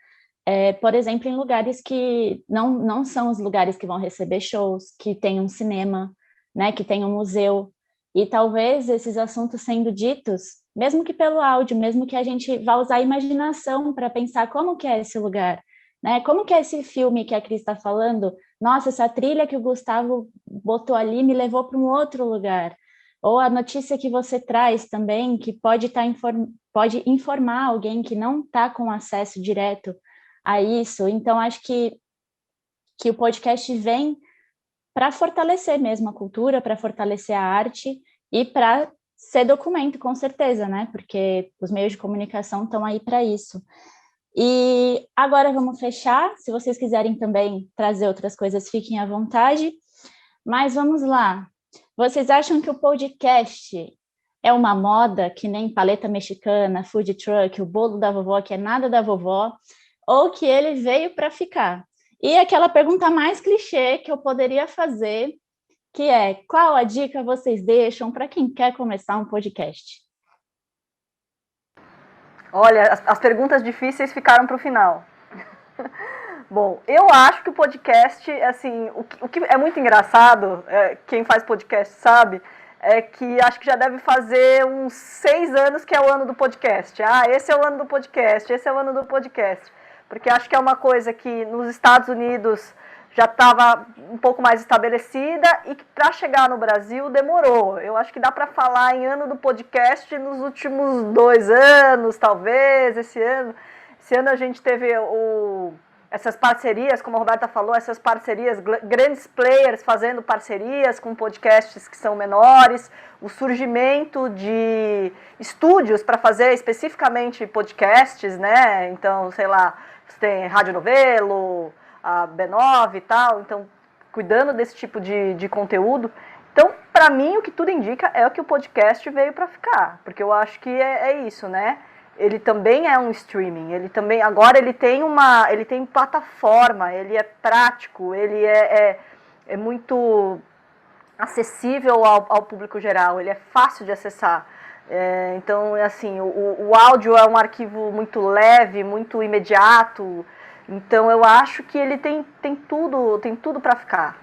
por exemplo, em lugares que não são os lugares que vão receber shows, que tem um cinema, né, que tem um museu, e talvez esses assuntos sendo ditos, mesmo que pelo áudio, mesmo que a gente vá usar a imaginação para pensar como que é esse lugar, né, como que é esse filme que a Cris está falando, nossa, essa trilha que o Gustavo botou ali me levou para um outro lugar, ou a notícia que você traz também, que pode informar alguém que não está com acesso direto a isso. Então, acho que o podcast vem para fortalecer mesmo a cultura, para fortalecer a arte e para ser documento, com certeza, né? Porque os meios de comunicação estão aí para isso. E agora vamos fechar. Se vocês quiserem também trazer outras coisas, fiquem à vontade. Mas vamos lá. Vocês acham que o podcast é uma moda, que nem paleta mexicana, food truck, o bolo da vovó, que é nada da vovó, ou que ele veio para ficar? E aquela pergunta mais clichê que eu poderia fazer, que é: qual a dica vocês deixam para quem quer começar um podcast? Olha, as perguntas difíceis ficaram para o final. Bom, eu acho que o podcast, assim, o que é muito engraçado, quem faz podcast sabe, é que acho que já deve fazer uns 6 anos que é o ano do podcast. Ah, esse é o ano do podcast, esse é o ano do podcast. Porque acho que é uma coisa que nos Estados Unidos já estava um pouco mais estabelecida e que para chegar no Brasil demorou. Eu acho que dá para falar em ano do podcast nos últimos 2 anos, talvez, esse ano. Esse ano a gente teve essas parcerias, como a Roberta falou, essas parcerias, grandes players fazendo parcerias com podcasts que são menores, o surgimento de estúdios para fazer especificamente podcasts, né? Então, sei lá, você tem Rádio Novelo, a B9 e tal, então, cuidando desse tipo de conteúdo. Então, para mim, o que tudo indica é que o podcast veio para ficar, porque eu acho que é isso, né? Ele também é um streaming, agora ele tem plataforma, ele é prático, ele é muito acessível ao público geral, ele é fácil de acessar. Então, assim, o áudio é um arquivo muito leve, muito imediato, então eu acho que ele tem tudo para ficar.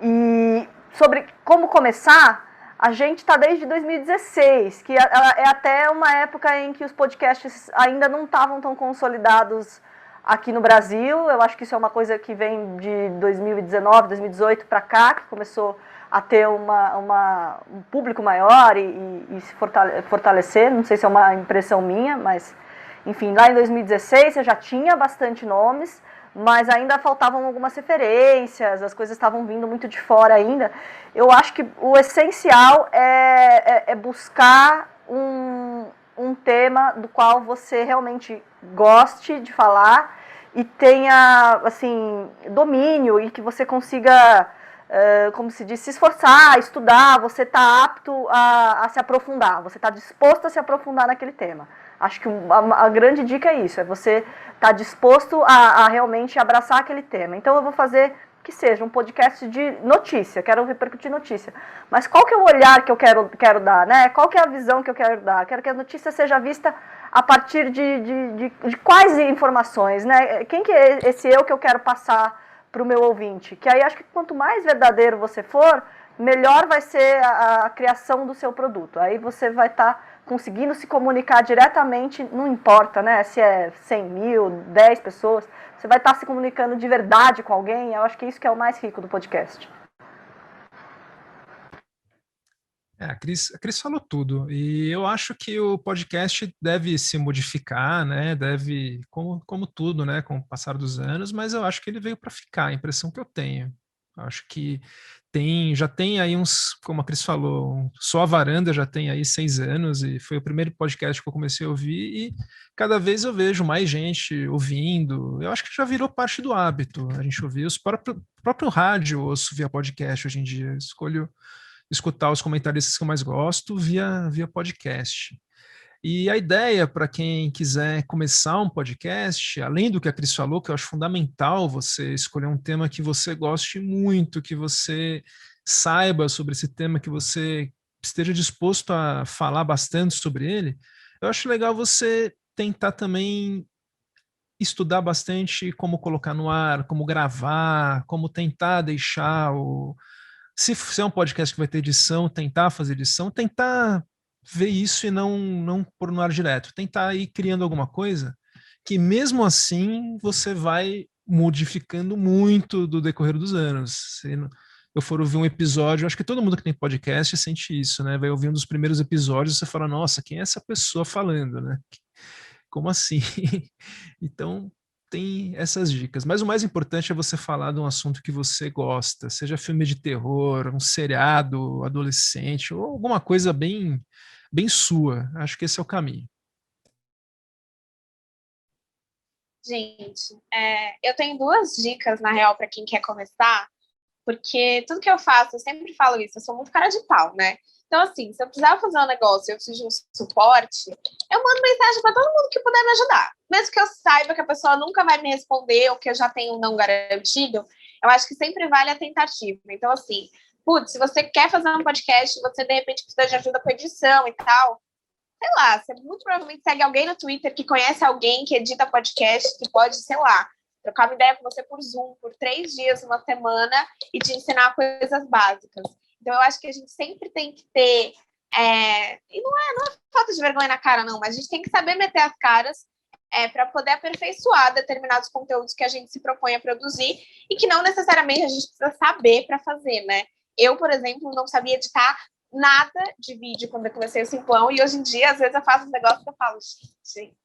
E sobre como começar, a gente está desde 2016, que é até uma época em que os podcasts ainda não estavam tão consolidados aqui no Brasil. Eu acho que isso é uma coisa que vem de 2019, 2018 para cá, que começou a ter um público maior e se fortalecer. Não sei se é uma impressão minha, mas, enfim, lá em 2016 eu já tinha bastante nomes, mas ainda faltavam algumas referências, as coisas estavam vindo muito de fora ainda. Eu acho que o essencial é buscar um tema do qual você realmente goste de falar e tenha, assim, domínio e que você consiga, como se diz, se esforçar, estudar, você está apto a se aprofundar, você está disposto a se aprofundar naquele tema. Acho que a grande dica é isso, é você estar disposto a realmente abraçar aquele tema. Então eu vou fazer que seja um podcast de notícia, quero repercutir notícia. Mas qual que é o olhar que eu quero dar, né? Qual que é a visão que eu quero dar? Quero que a notícia seja vista a partir de quais informações, né? Quem que é esse eu que eu quero passar para o meu ouvinte? Que aí acho que quanto mais verdadeiro você for, melhor vai ser a criação do seu produto. Aí você vai estar conseguindo se comunicar diretamente, não importa, né, se é 100 mil, 10 pessoas, você vai estar se comunicando de verdade com alguém. Eu acho que isso que é o mais rico do podcast. A Cris falou tudo, e eu acho que o podcast deve se modificar, né? Deve, como tudo, né? Com o passar dos anos, mas eu acho que ele veio para ficar, a impressão que eu tenho. Eu acho que já tem aí uns, como a Cris falou, só a Varanda já tem aí 6 anos, e foi o primeiro podcast que eu comecei a ouvir, e cada vez eu vejo mais gente ouvindo. Eu acho que já virou parte do hábito a gente ouvir. O próprio rádio eu ouço via podcast hoje em dia. Escolho escutar os comentaristas que eu mais gosto via podcast. E a ideia para quem quiser começar um podcast, além do que a Cris falou, que eu acho fundamental você escolher um tema que você goste muito, que você saiba sobre esse tema, que você esteja disposto a falar bastante sobre ele, eu acho legal você tentar também estudar bastante como colocar no ar, como gravar, como tentar deixar se é um podcast que vai ter edição, tentar fazer edição, tentar ver isso e não pôr no ar direto. Tentar ir criando alguma coisa que mesmo assim você vai modificando muito do decorrer dos anos. Se eu for ouvir um episódio, acho que todo mundo que tem podcast sente isso, né? Vai ouvir um dos primeiros episódios e você fala, nossa, quem é essa pessoa falando, né? Como assim? Então, tem essas dicas. Mas o mais importante é você falar de um assunto que você gosta, seja filme de terror, um seriado adolescente, ou alguma coisa bem sua. Acho que esse é o caminho. Gente, eu tenho 2 dicas, na real, para quem quer começar, Porque tudo que eu faço, eu sempre falo isso, eu sou muito cara de pau, né? Então, assim, se eu precisar fazer um negócio e eu preciso de um suporte, eu mando mensagem para todo mundo que puder me ajudar. Mesmo que eu saiba que a pessoa nunca vai me responder ou que eu já tenho um não garantido, eu acho que sempre vale a tentativa. Então, assim, putz, se você quer fazer um podcast, você de repente precisa de ajuda com edição e tal, sei lá, você muito provavelmente segue alguém no Twitter que conhece alguém que edita podcast, que pode, sei lá, trocar uma ideia com você por Zoom, por 3 dias, uma semana, e te ensinar coisas básicas. Então, eu acho que a gente sempre tem que ter... E não é falta de vergonha na cara, não, mas a gente tem que saber meter as caras para poder aperfeiçoar determinados conteúdos que a gente se propõe a produzir e que não necessariamente a gente precisa saber para fazer, né? Eu, por exemplo, não sabia editar nada de vídeo quando eu comecei o Simplão, e hoje em dia, às vezes, eu faço um negócio que eu falo, gente,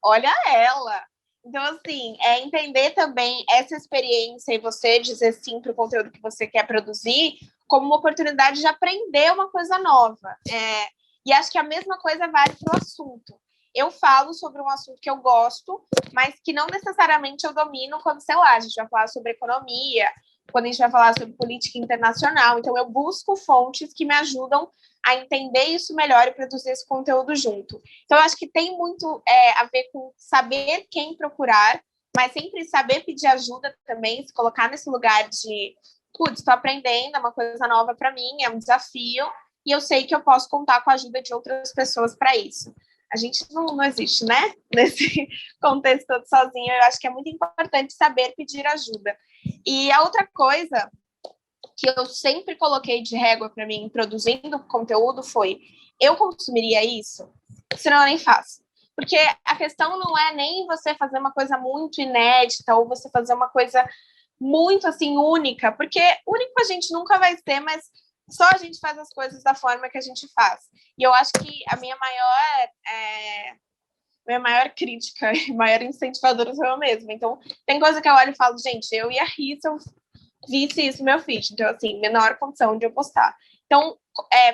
olha ela! Então, assim, entender também essa experiência e você dizer sim para o conteúdo que você quer produzir como uma oportunidade de aprender uma coisa nova. E acho que a mesma coisa vale para o assunto. Eu falo sobre um assunto que eu gosto, mas que não necessariamente eu domino quando, sei lá, a gente vai falar sobre economia, quando a gente vai falar sobre política internacional. Então, eu busco fontes que me ajudam a entender isso melhor e produzir esse conteúdo junto. Então, eu acho que tem muito a ver com saber quem procurar, mas sempre saber pedir ajuda também, se colocar nesse lugar de, putz, estou aprendendo, é uma coisa nova para mim, é um desafio, e eu sei que eu posso contar com a ajuda de outras pessoas para isso. A gente não existe, né? Nesse contexto todo sozinho. Eu acho que é muito importante saber pedir ajuda. E a outra coisa que eu sempre coloquei de régua para mim, produzindo conteúdo, foi: eu consumiria isso? Senão eu nem faço. Porque a questão não é nem você fazer uma coisa muito inédita ou você fazer uma coisa muito, assim, única. Porque único a gente nunca vai ser, mas só a gente faz as coisas da forma que a gente faz. E eu acho que a minha maior crítica e maior incentivadora sou eu mesma. Então, tem coisa que eu olho e falo, gente, eu ia rir se eu visse isso no meu feed. Então, assim, menor condição de eu postar. Então,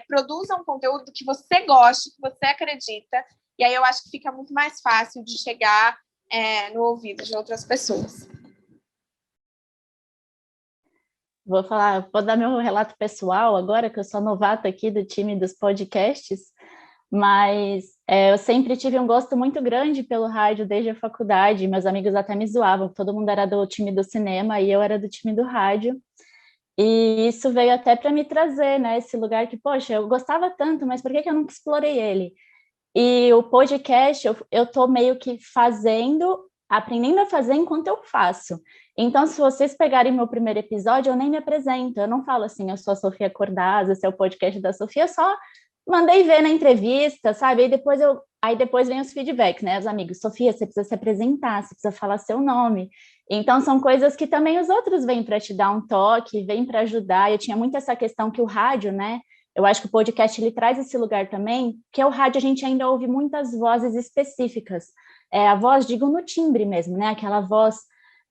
produza um conteúdo que você goste, que você acredita, e aí eu acho que fica muito mais fácil de chegar no ouvido de outras pessoas. Vou dar meu relato pessoal agora, que eu sou novata aqui do time dos podcasts, mas eu sempre tive um gosto muito grande pelo rádio desde a faculdade. Meus amigos até me zoavam, todo mundo era do time do cinema e eu era do time do rádio. E isso veio até para me trazer, né, esse lugar que, poxa, eu gostava tanto, mas por que eu nunca explorei ele? E o podcast, eu estou meio que aprendendo a fazer enquanto eu faço. Então, se vocês pegarem meu primeiro episódio, eu nem me apresento, eu não falo assim, eu sou a Sofia Cordaz, esse é o podcast da Sofia, eu só mandei ver na entrevista, sabe? Aí depois vem os feedbacks, né? Os amigos, Sofia, você precisa se apresentar, você precisa falar seu nome. Então, são coisas que também os outros vêm para te dar um toque, vêm para ajudar. Eu tinha muito essa questão que o rádio, né? Eu acho que o podcast ele traz esse lugar também, que o rádio a gente ainda ouve muitas vozes específicas. A voz, digo, no timbre mesmo, né? Aquela voz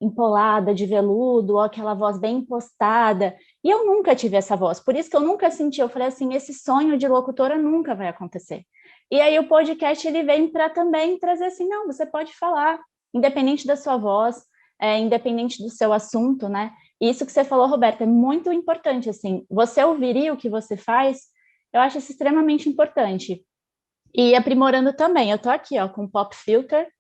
empolada, de veludo, ou aquela voz bem impostada. E eu nunca tive essa voz, por isso que eu nunca senti, eu falei assim, esse sonho de locutora nunca vai acontecer. E aí o podcast, ele vem para também trazer assim, não, você pode falar, independente da sua voz, independente do seu assunto, né? E isso que você falou, Roberta, é muito importante, assim, você ouviria o que você faz, eu acho isso extremamente importante. E aprimorando também, eu tô aqui, ó, com o Pop Filter,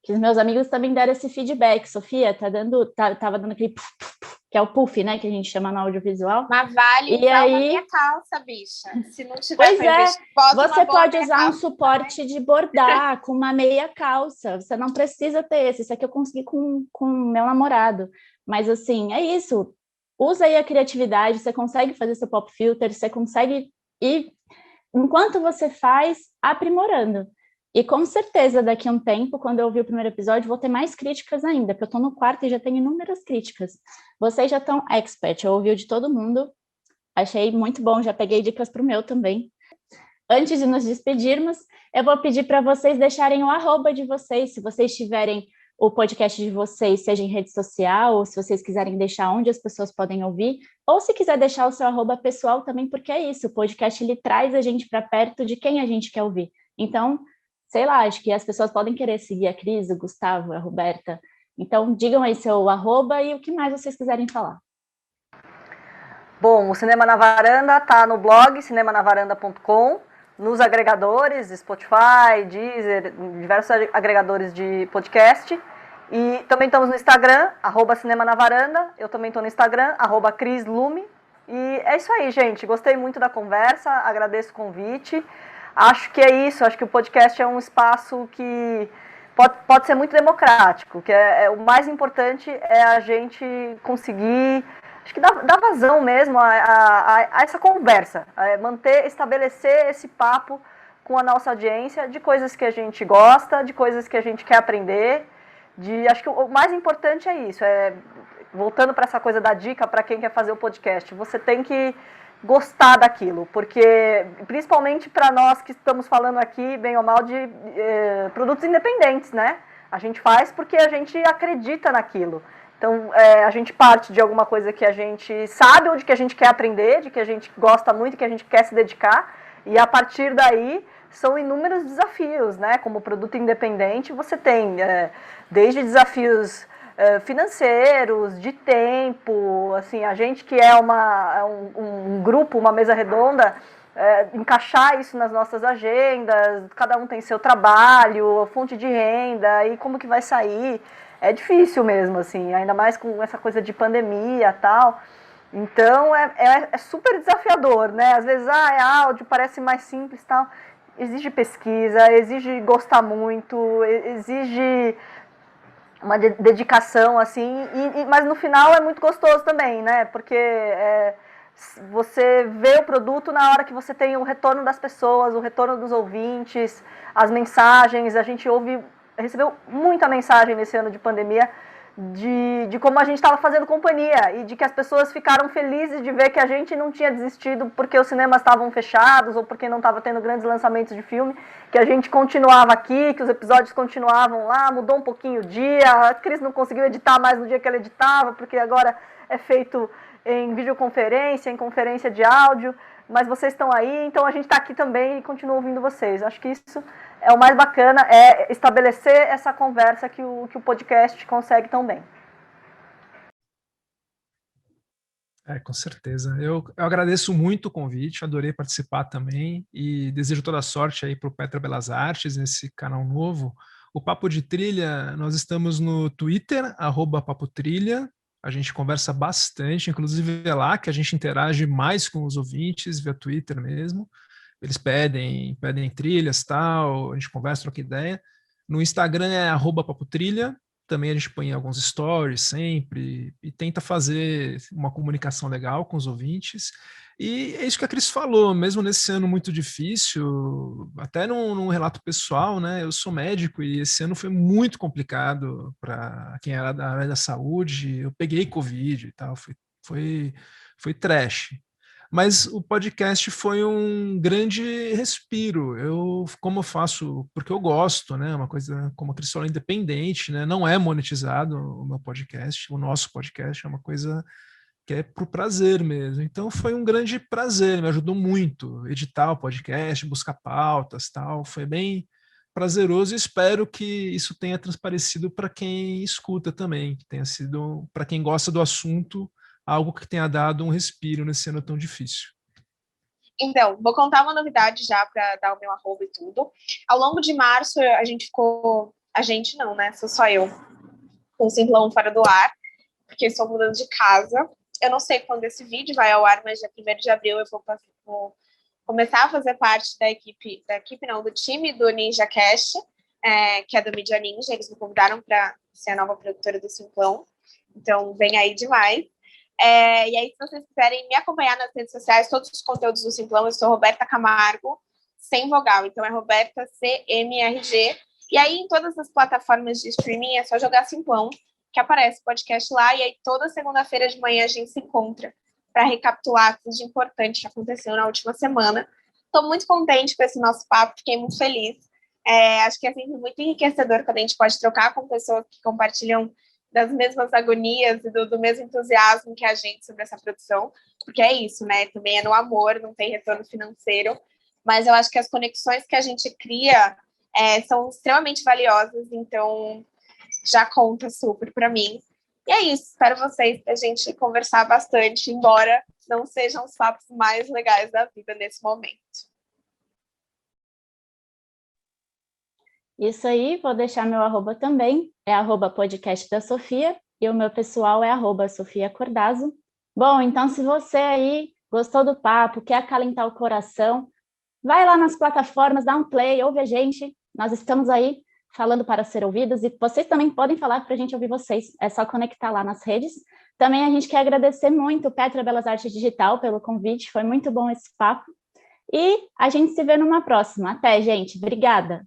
que os meus amigos também deram esse feedback, Sofia, tava dando aquele puff, puff, puff, que é o puff, né, que a gente chama no audiovisual. Mas vale e usar aí... uma meia calça, bicha. Se não tiver pois pra investir, bota você pode usar um suporte também de bordar com uma meia calça, você não precisa ter esse, isso aqui eu consegui com meu namorado, mas assim, é isso, usa aí a criatividade, você consegue fazer seu pop filter, você consegue ir, enquanto você faz, aprimorando. E com certeza, daqui a um tempo, quando eu ouvir o primeiro episódio, vou ter mais críticas ainda, porque eu estou no quarto e já tenho inúmeras críticas. Vocês já estão expert, eu ouvi o de todo mundo, achei muito bom, já peguei dicas para o meu também. Antes de nos despedirmos, eu vou pedir para vocês deixarem o arroba de vocês, se vocês tiverem o podcast de vocês, seja em rede social, ou se vocês quiserem deixar onde as pessoas podem ouvir, ou se quiser deixar o seu arroba pessoal também, porque é isso, o podcast ele traz a gente para perto de quem a gente quer ouvir. Então, sei lá, acho que as pessoas podem querer seguir a Cris, o Gustavo, a Roberta. Então, digam aí seu arroba e o que mais vocês quiserem falar. Bom, o Cinema na Varanda está no blog cinemanavaranda.com, nos agregadores, Spotify, Deezer, diversos agregadores de podcast. E também estamos no Instagram, @Cinema na Varanda. Eu também estou no Instagram, @CrisLume. E é isso aí, gente. Gostei muito da conversa, agradeço o convite. Acho que é isso, acho que o podcast é um espaço que pode ser muito democrático, que o mais importante é a gente conseguir, acho que dar vazão mesmo a essa conversa, estabelecer esse papo com a nossa audiência de coisas que a gente gosta, de coisas que a gente quer aprender. Acho que o mais importante é isso, voltando para essa coisa da dica para quem quer fazer o podcast, você tem que gostar daquilo, porque principalmente para nós que estamos falando aqui, bem ou mal, de produtos independentes, né? A gente faz porque a gente acredita naquilo. Então, a gente parte de alguma coisa que a gente sabe ou de que a gente quer aprender, de que a gente gosta muito, que a gente quer se dedicar, e a partir daí são inúmeros desafios, né? Como produto independente, você tem desde desafios financeiros, de tempo, assim, a gente que é um grupo, uma mesa redonda, encaixar isso nas nossas agendas, cada um tem seu trabalho, fonte de renda, e como que vai sair, é difícil mesmo, assim, ainda mais com essa coisa de pandemia e tal, então é super desafiador, né, às vezes, áudio parece mais simples e tal, exige pesquisa, exige gostar muito, exige uma dedicação, assim, mas no final é muito gostoso também, né? Porque você vê o produto na hora que você tem o retorno das pessoas, o retorno dos ouvintes, as mensagens. A gente recebeu muita mensagem nesse ano de pandemia de como a gente estava fazendo companhia e de que as pessoas ficaram felizes de ver que a gente não tinha desistido porque os cinemas estavam fechados ou porque não estava tendo grandes lançamentos de filme, que a gente continuava aqui, que os episódios continuavam lá, mudou um pouquinho o dia, a Cris não conseguiu editar mais no dia que ela editava, porque agora é feito em videoconferência, em conferência de áudio, mas vocês estão aí, então a gente está aqui também e continua ouvindo vocês. Acho que isso é o mais bacana, é estabelecer essa conversa que o podcast consegue tão bem. Com certeza. Eu agradeço muito o convite, adorei participar também e desejo toda a sorte aí para o Petra Belas Artes, nesse canal novo. O Papo de Trilha, nós estamos no Twitter, @PapoTrilha, a gente conversa bastante, inclusive é lá que a gente interage mais com os ouvintes, via Twitter mesmo. Eles pedem trilhas, tal, a gente conversa, troca ideia. No Instagram é @PapoTrilha, também a gente põe alguns stories sempre e tenta fazer uma comunicação legal com os ouvintes. E é isso que a Cris falou, mesmo nesse ano muito difícil, até num relato pessoal, né? Eu sou médico e esse ano foi muito complicado para quem era da área da saúde. Eu peguei Covid e tal, foi trash. Mas o podcast foi um grande respiro. Como eu faço, porque eu gosto, né? Uma coisa, como a Cris falou, independente, né? Não é monetizado o meu podcast, o nosso podcast é uma coisa que é por prazer mesmo. Então foi um grande prazer, me ajudou muito editar o podcast, buscar pautas, tal. Foi bem prazeroso e espero que isso tenha transparecido para quem escuta também, que tenha sido, para quem gosta do assunto, algo que tenha dado um respiro nesse ano tão difícil. Então, vou contar uma novidade já para dar o meu arroba e tudo. Ao longo de março, a gente ficou... A gente não, né? Sou só eu. Com o Simplão fora do ar, porque estou mudando de casa. Eu não sei quando esse vídeo vai ao ar, mas dia 1º de abril eu vou começar a fazer parte do time do Ninja Cast, que é do Mídia Ninja. Eles me convidaram para ser a nova produtora do Simplão. Então, vem aí demais. E aí, se vocês quiserem me acompanhar nas redes sociais, todos os conteúdos do Simplão, eu sou Roberta Camargo, sem vogal. Então, é Roberta CMRG. E aí, em todas as plataformas de streaming, é só jogar Simplão, que aparece o podcast lá. E aí, toda segunda-feira de manhã, a gente se encontra para recapitular tudo de importante que aconteceu na última semana. Estou muito contente com esse nosso papo, fiquei muito feliz. Acho que é sempre muito enriquecedor quando a gente pode trocar com pessoas que compartilham das mesmas agonias e do mesmo entusiasmo que a gente sobre essa produção, porque é isso, né? Também é no amor, não tem retorno financeiro, mas eu acho que as conexões que a gente cria são extremamente valiosas, então já conta super para mim. E é isso, espero vocês para a gente conversar bastante, embora não sejam os papos mais legais da vida nesse momento. Isso aí, vou deixar meu arroba também, é @podcast da Sofia, e o meu pessoal é @Sofia Cordazo. Bom, então se você aí gostou do papo, quer acalentar o coração, vai lá nas plataformas, dá um play, ouve a gente, nós estamos aí falando para ser ouvidos, e vocês também podem falar para a gente ouvir vocês, é só conectar lá nas redes. Também a gente quer agradecer muito Petra Belas Artes Digital pelo convite, foi muito bom esse papo, e a gente se vê numa próxima. Até, gente, obrigada!